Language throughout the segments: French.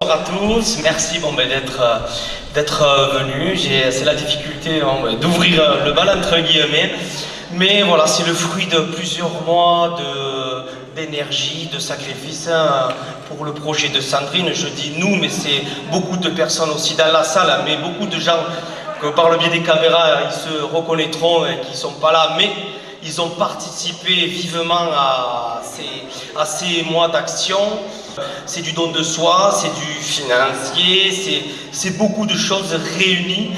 Bonjour à tous, merci d'être venus. C'est la difficulté d'ouvrir le bal entre guillemets, mais voilà, c'est le fruit de plusieurs mois d'énergie, de sacrifice pour le projet de Sandrine. Je dis nous, mais c'est beaucoup de personnes aussi dans la salle, mais beaucoup de gens que par le biais des caméras ils se reconnaîtront et qui ne sont pas là, mais ils ont participé vivement à ces mois d'action. C'est du don de soi, c'est du financier, c'est beaucoup de choses réunies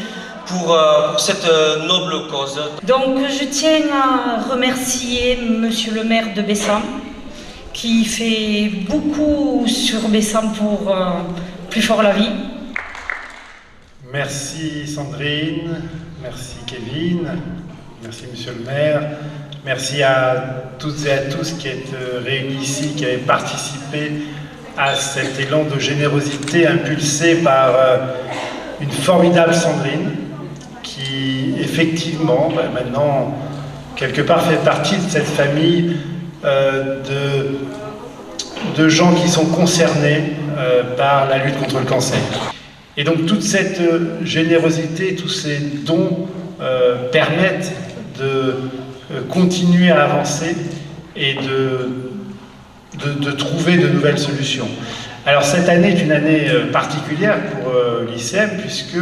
pour cette noble cause. Donc je tiens à remercier Monsieur le maire de Bessem qui fait beaucoup sur Bessem pour Plus fort la vie. Merci Sandrine, merci Kevin, merci Monsieur le maire, merci à toutes et à tous qui êtes réunis ici, qui avez participé à cet élan de générosité impulsé par une formidable Sandrine qui effectivement maintenant quelque part fait partie de cette famille de gens qui sont concernés par la lutte contre le cancer. Et donc toute cette générosité, tous ces dons permettent de continuer à avancer et de trouver de nouvelles solutions. Alors cette année est une année particulière pour l'ICEM puisque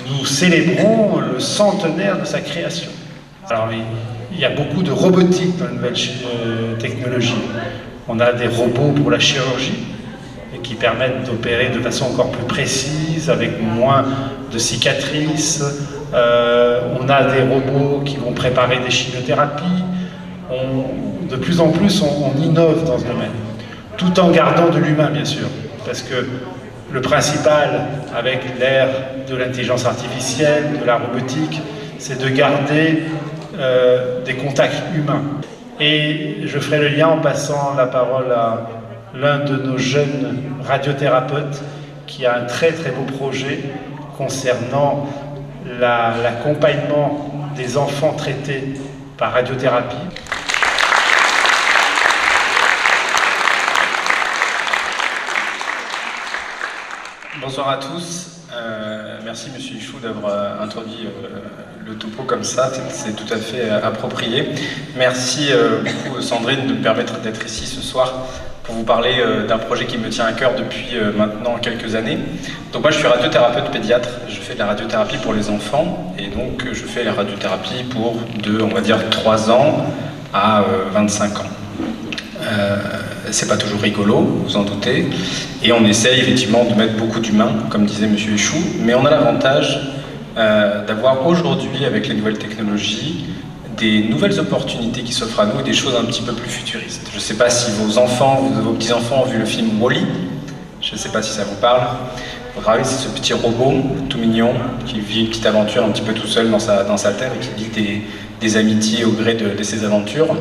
nous célébrons le centenaire de sa création. Alors il y a beaucoup de robotique dans les nouvelles technologies. On a des robots pour la chirurgie qui permettent d'opérer de façon encore plus précise, avec moins de cicatrices. On a des robots qui vont préparer des chimiothérapies. De plus en plus, on innove dans ce domaine, tout en gardant de l'humain, bien sûr, parce que le principal, avec l'ère de l'intelligence artificielle, de la robotique, c'est de garder des contacts humains. Et je ferai le lien en passant la parole à l'un de nos jeunes radiothérapeutes qui a un très très beau projet concernant l'accompagnement des enfants traités par radiothérapie. Bonsoir à tous, merci Monsieur Ichou d'avoir introduit le topo comme ça, c'est tout à fait approprié. Merci beaucoup Sandrine de me permettre d'être ici ce soir pour vous parler d'un projet qui me tient à cœur depuis maintenant quelques années. Donc moi je suis radiothérapeute pédiatre, je fais de la radiothérapie pour les enfants et donc je fais la radiothérapie pour on va dire 3 ans à 25 ans. C'est pas toujours rigolo, vous en doutez, et on essaye effectivement de mettre beaucoup d'humains, comme disait Monsieur Ichou, mais on a l'avantage d'avoir aujourd'hui, avec les nouvelles technologies, des nouvelles opportunités qui s'offrent à nous et des choses un petit peu plus futuristes. Je ne sais pas si vos enfants, vos petits-enfants ont vu le film Wall-E, je ne sais pas si ça vous parle. C'est ce petit robot tout mignon qui vit une petite aventure un petit peu tout seul dans sa terre et qui vit des amitiés au gré de ses aventures.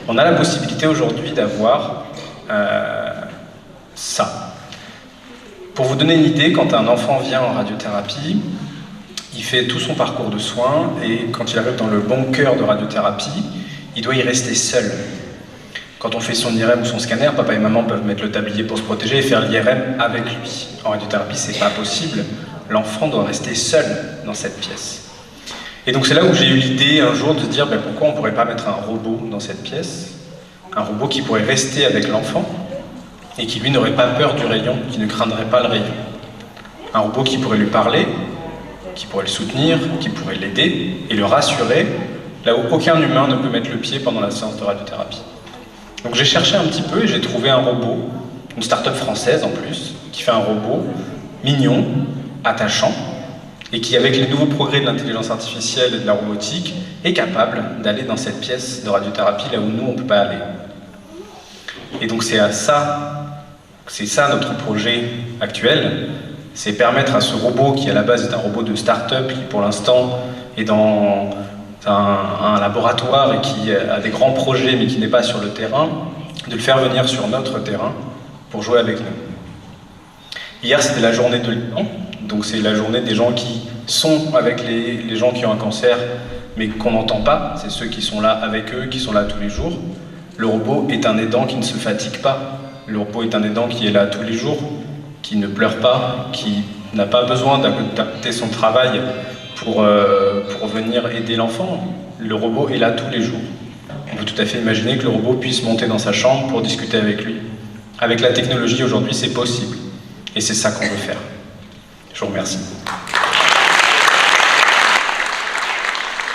On a la possibilité aujourd'hui d'avoir ça. Pour vous donner une idée, quand un enfant vient en radiothérapie, il fait tout son parcours de soins et quand il arrive dans le bon cœur de radiothérapie, il doit y rester seul. Quand on fait son IRM ou son scanner, papa et maman peuvent mettre le tablier pour se protéger et faire l'IRM avec lui. En radiothérapie, c'est pas possible. L'enfant doit rester seul dans cette pièce. Et donc c'est là où j'ai eu l'idée un jour de se dire pourquoi on ne pourrait pas mettre un robot dans cette pièce, un robot qui pourrait rester avec l'enfant et qui lui n'aurait pas peur du rayon, qui ne craindrait pas le rayon. Un robot qui pourrait lui parler, qui pourrait le soutenir, qui pourrait l'aider et le rassurer, là où aucun humain ne peut mettre le pied pendant la séance de radiothérapie. Donc j'ai cherché un petit peu et j'ai trouvé un robot, une start-up française en plus, qui fait un robot mignon, attachant, et qui, avec les nouveaux progrès de l'intelligence artificielle et de la robotique, est capable d'aller dans cette pièce de radiothérapie là où nous, on ne peut pas aller. Et donc c'est ça notre projet actuel, c'est permettre à ce robot, qui à la base est un robot de start-up, qui pour l'instant est dans un laboratoire et qui a des grands projets mais qui n'est pas sur le terrain, de le faire venir sur notre terrain pour jouer avec nous. Hier c'était la journée de Lyon, donc c'est la journée des gens qui sont avec les gens qui ont un cancer mais qu'on n'entend pas, c'est ceux qui sont là avec eux, qui sont là tous les jours. Le robot est un aidant qui ne se fatigue pas. Le robot est un aidant qui est là tous les jours qui ne pleure pas, qui n'a pas besoin d'adapter son travail pour venir aider l'enfant. Le robot est là tous les jours. On peut tout à fait imaginer que le robot puisse monter dans sa chambre pour discuter avec lui. Avec la technologie aujourd'hui, c'est possible. Et c'est ça qu'on veut faire. Je vous remercie.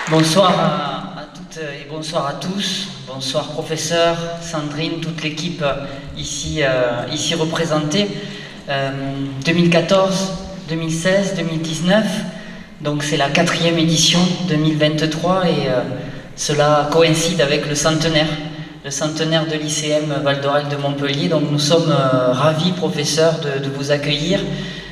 Bonsoir à toutes et bonsoir à tous. Bonsoir professeur, Sandrine, toute l'équipe ici représentée. 2014, 2016, 2019, donc c'est la 4e édition 2023 et cela coïncide avec le centenaire de l'ICM Val d'Orel de Montpellier. Donc nous sommes ravis, professeurs, de vous accueillir,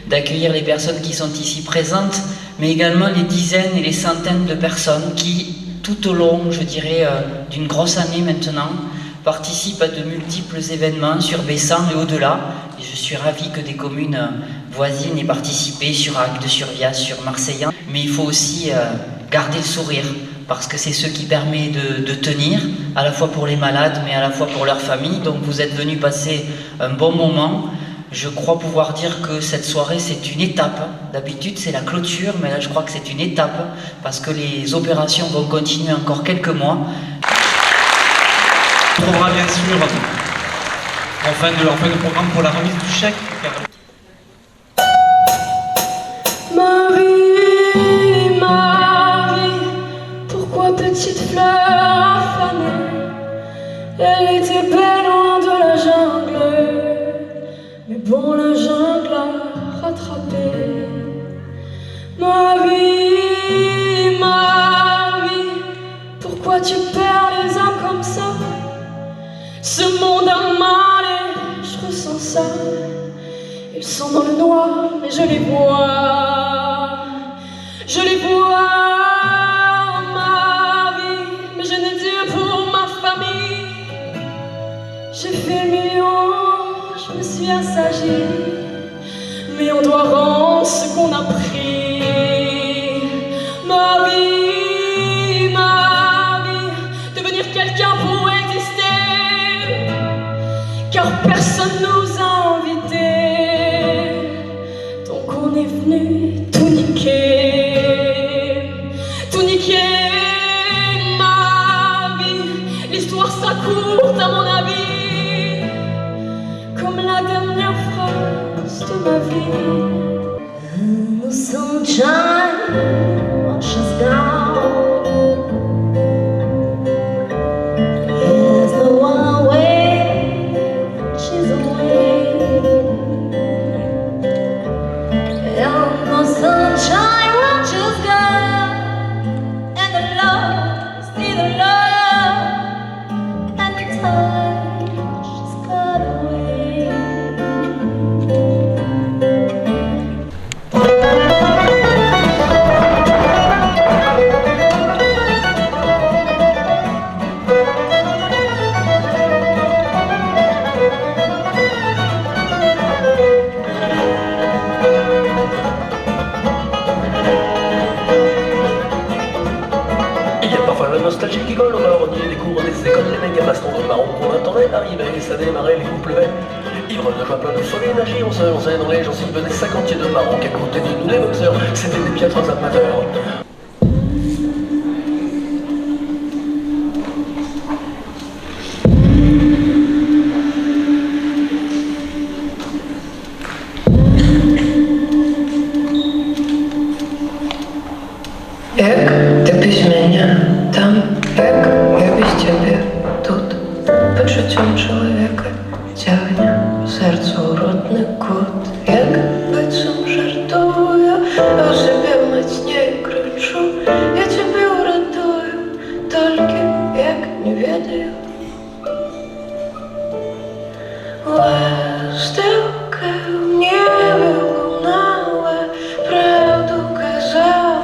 d'accueillir les personnes qui sont ici présentes, mais également les dizaines et les centaines de personnes qui, tout au long, je dirais, d'une grosse année maintenant, participent à de multiples événements sur Bessan et au-delà. Et je suis ravi que des communes voisines aient participé sur Agde, sur Vias, sur Marseillan. Mais il faut aussi garder le sourire, parce que c'est ce qui permet de tenir, à la fois pour les malades, mais à la fois pour leur famille. Donc vous êtes venus passer un bon moment. Je crois pouvoir dire que cette soirée, c'est une étape. D'habitude, c'est la clôture, mais là, je crois que c'est une étape, parce que les opérations vont continuer encore quelques mois. On trouvera bien sûr en fin de programme pour la remise du chèque. Marie, Marie, pourquoi petite fleur affanée? Elle était belle loin de la jungle, mais bon, la jungle a rattrapé. Marie, Marie, pourquoi tu perds les âmes comme ça? Ce monde a mal et je ressens ça. Ils sont dans le noir, mais je les vois. Je les vois, ma vie, mais je n'ai Dieu pour ma famille. J'ai fait 1 million, je me suis assagie, mais on doit rendre ce qu'on a pris. Ma vie, devenir quelqu'un pour exister, car personne nous a invités. Donc on est venu tout niquer, ma vie. L'histoire sera courte à mon avis, comme la dernière phrase de ma vie. The sunshine washes down. There's no one way, she's away. And the sunshine washes down, and the love is still the love, and the time she's got away. La nostalgie qui colle, on a renié les cours des écoles, les méga bastons de marron qu'on attendait d'arriver, ça démarrait, les coups pleuvaient. Ivre de joie, plein de folie, énergie, on s'est dans les gencives des 50 de marron qu'à côté de nous les boxeurs, c'était des piètres amateurs. Эк, ты без меня там, эк, я без тебя тут. Под життям чоловіка тягне серце у ротний кут. Як бицом жартую, а в себе мацнее кричу. Я тебе уратую, только як не ведаю. Ластівка в небі лунала, правду казала.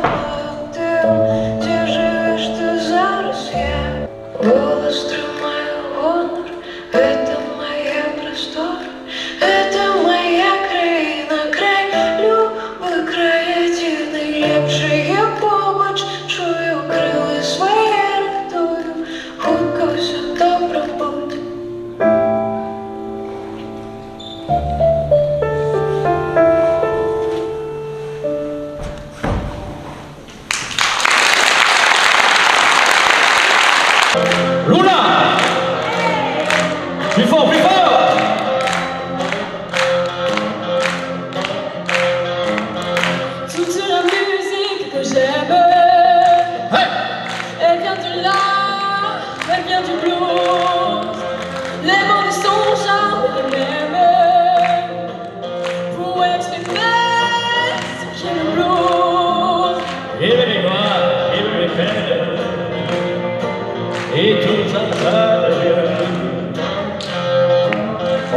Где живешь ты зараз, я голос тримаю гонор.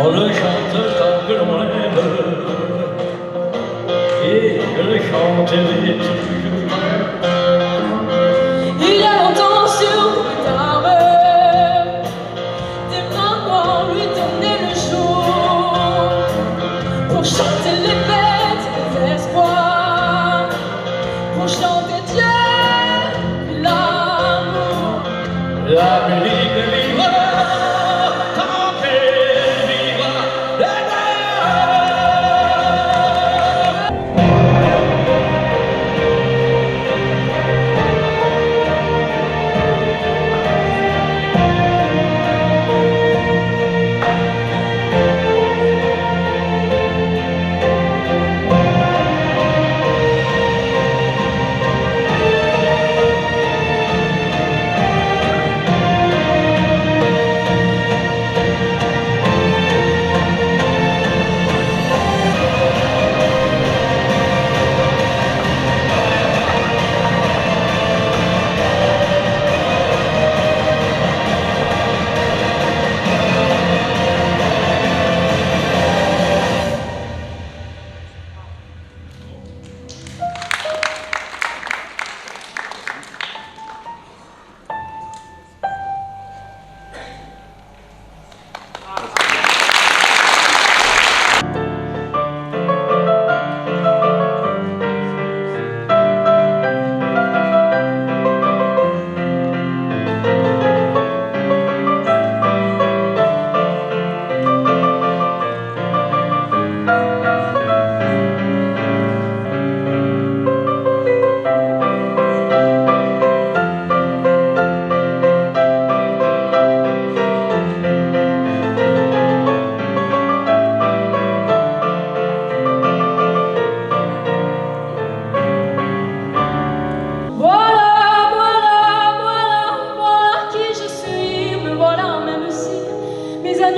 On le chante tant que l'on l'aime, et je le chanterai toujours. Il y a longtemps sur une arme, des mains noires lui donnaient le jour pour chanter les bêtes des espoirs, pour chanter Dieu, l'amour. L'Amérique vivra, tant qu'elle vivra,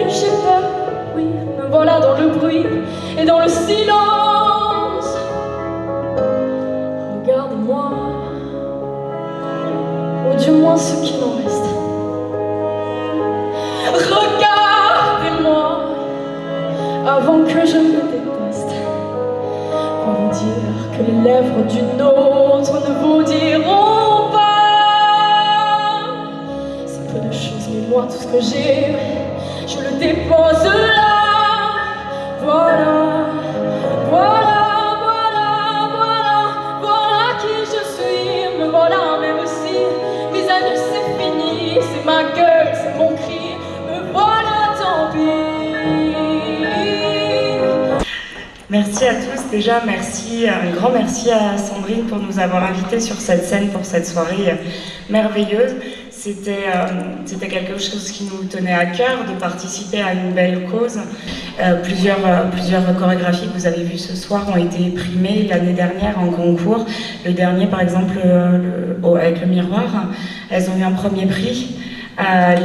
J'ai peur, oui, me voilà dans le bruit et dans le silence. Regardez-moi, ou du moins ce qu'il en reste. Regardez-moi, avant que je me déteste. Quoi vous dire que les lèvres d'une autre ne vous diront pas? C'est peu de choses, mais moi tout ce que j'ai, je le dépose là. Voilà, voilà, voilà, voilà, voilà qui je suis. Me voilà même si mes années c'est fini. C'est ma gueule, c'est mon cri. Me voilà, tant pis. Merci à tous. Déjà, merci, un grand merci à Sandrine pour nous avoir invités sur cette scène pour cette soirée merveilleuse. C'était quelque chose qui nous tenait à cœur de participer à une belle cause. Plusieurs chorégraphies que vous avez vues ce soir ont été primées l'année dernière en concours. Le dernier, par exemple, avec le miroir, elles ont eu un premier prix.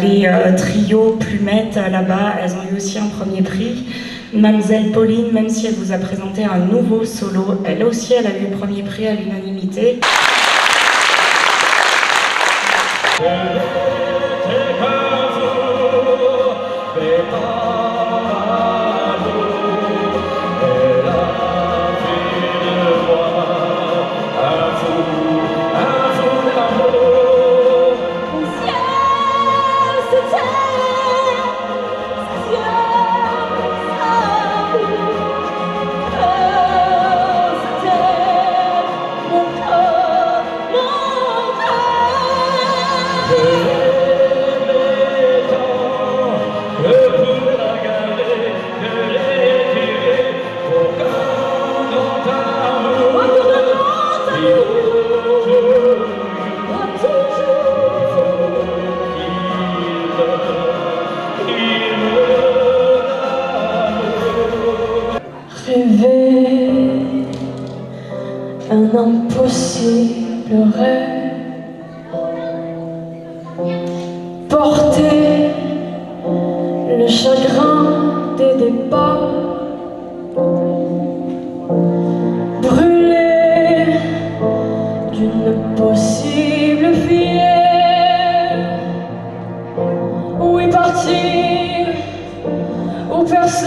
Les trios Plumettes là-bas, elles ont eu aussi un premier prix. Mademoiselle Pauline, même si elle vous a présenté un nouveau solo, elle aussi, elle a eu le premier prix à l'unanimité. Rêver un impossible rêve, porter le chagrin des départs, brûler d'une possible fièvre, oui partir où personne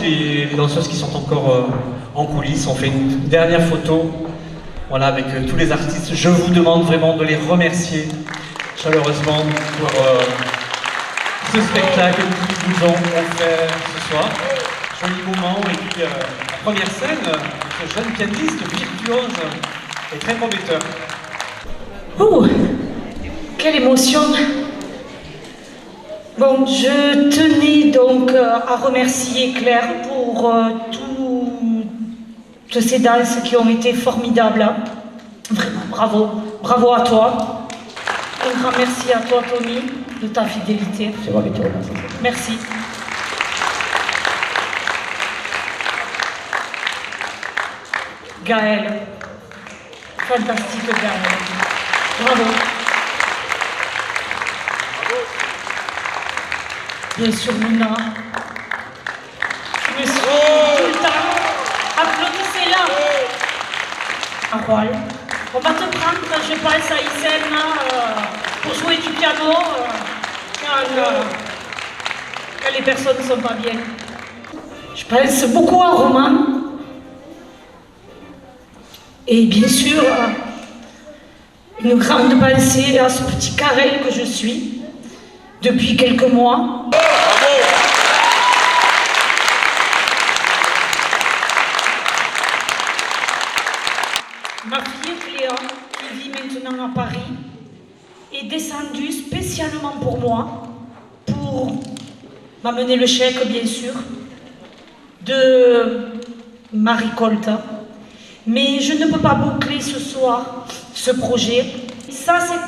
les danseuses qui sont encore en coulisses. On fait une dernière photo, voilà, avec tous les artistes. Je vous demande vraiment de les remercier chaleureusement pour ce spectacle qu'ils nous ont offert ce soir. Joli moment, et puis la première scène, ce jeune pianiste virtuose et très prometteur. Oh, quelle émotion! Bon, je tenais donc à remercier Claire pour toutes ces danses qui ont été formidables. Hein. Vraiment, bravo. Bravo à toi. Un grand merci à toi, Tony, de ta fidélité. C'est moi qui te remercie. Merci. Gaël. Fantastique, Gaël. Bravo. Bien sûr, Luna. Je me suis tout le temps. Applaudissez-la. Harold. On va te prendre, je pense, à ISEM pour jouer du piano quand les personnes ne sont pas bien. Je pense beaucoup à Romain. Et bien sûr, une grande pensée à ce petit Karel que je suis depuis quelques mois. Ma fille Cléa, qui vit maintenant à Paris, est descendue spécialement pour moi, pour m'amener le chèque, bien sûr, de ma récolte. Mais je ne peux pas boucler ce soir ce projet. Ça, c'est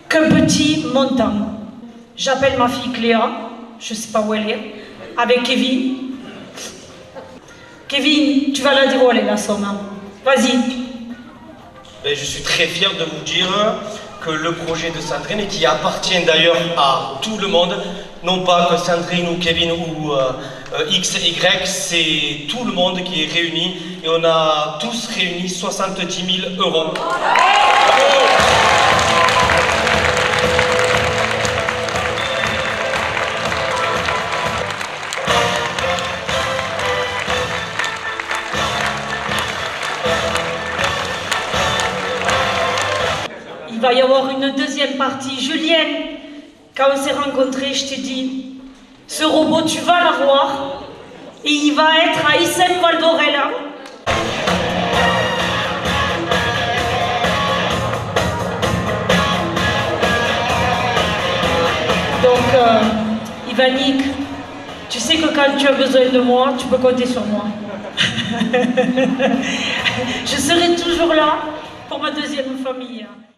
qu'un petit montant. J'appelle ma fille Cléa, je ne sais pas où elle est, avec Kevin. Kevin, tu vas la dévoiler la somme. Hein. Vas-y. Et je suis très fier de vous dire que le projet de Sandrine, qui appartient d'ailleurs à tout le monde, non pas que Sandrine ou Kevin ou X et Y, c'est tout le monde qui est réuni et on a tous réuni 70 000 euros. Il va y avoir une deuxième partie. Julienne, quand on s'est rencontrés, je t'ai dit, ce robot, tu vas l'avoir et il va être à ISEM Val d'Orel. Donc, Ivanik, tu sais que quand tu as besoin de moi, tu peux compter sur moi. Je serai toujours là pour ma deuxième famille.